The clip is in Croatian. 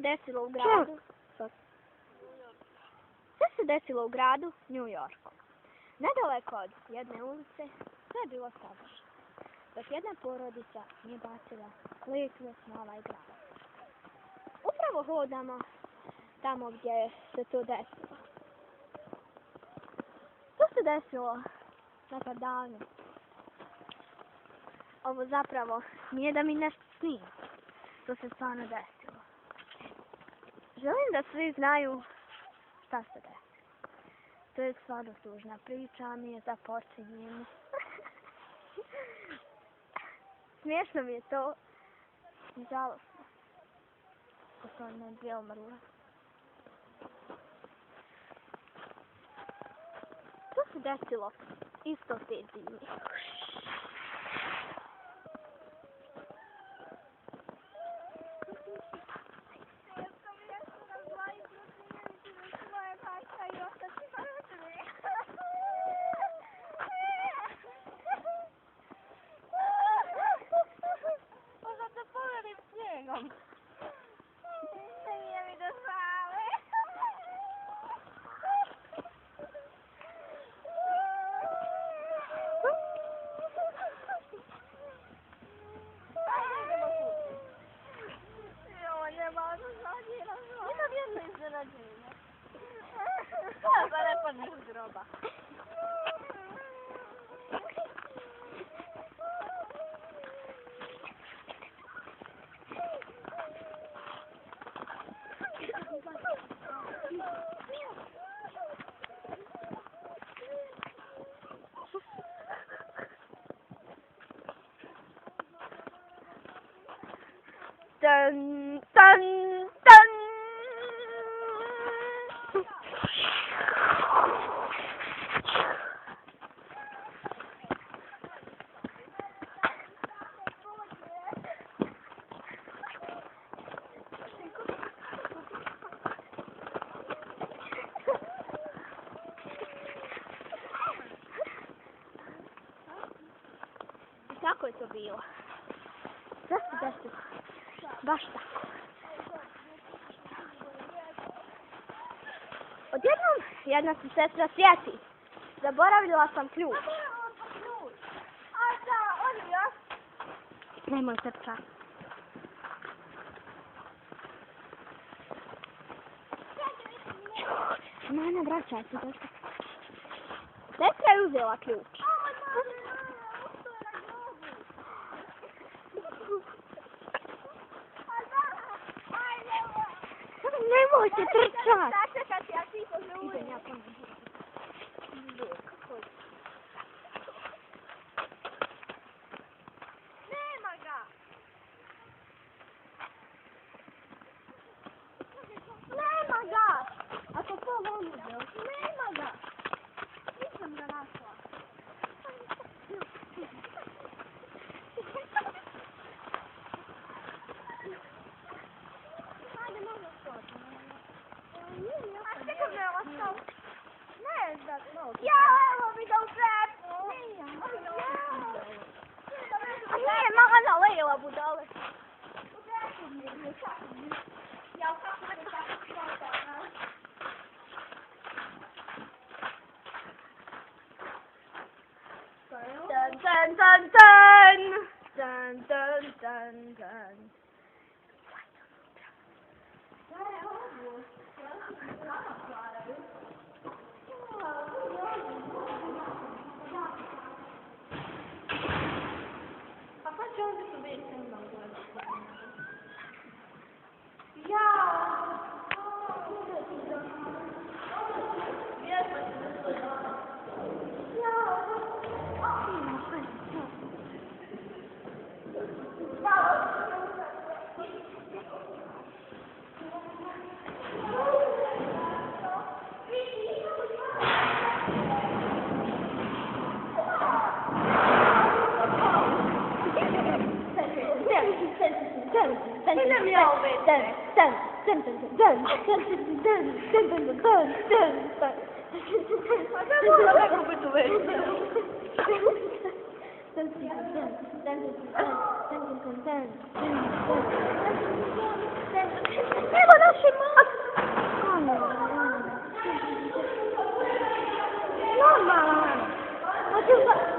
desilo u gradu? Sve se desilo u gradu New Yorku. Nedaleko od jedne ulice sve je bilo savršeno, dok jedna porodica nije bacila kletvu na ovaj grad. Upravo hodamo tamo gdje se to desilo. To se desilo nekad davno. Ovo zapravo nije da mi nešto snima. To se stvarno desilo. Želim da svi znaju šta se desilo. To je stvarno tužna priča, mi je započinjemo. Smiješno mi je to. Žalostno. Gospodina je dvije umrla. To se desilo isto te zime. Dun, dun, dun. Kako je to bilo? Sve se desilo. Baš tako. Odjednom jedna se sestra sjeti. Zaboravila sam ključ. Nemoj srča. Ne vraćaj se. Sestra je uzela ključ. Nemojte trčat! Idem ja ponovno. Nema ga! Nema ga! Ako to on uzeo, nema ga! Nisam ga našla. Ja, evo mi ga u džepu! A nije, mama nalela budale. U džepu mi je, kako mi je? Ja, kako mi je tako šlatana? Dun, dun, dun, dun! Dun, dun, dun, dun. Evo ću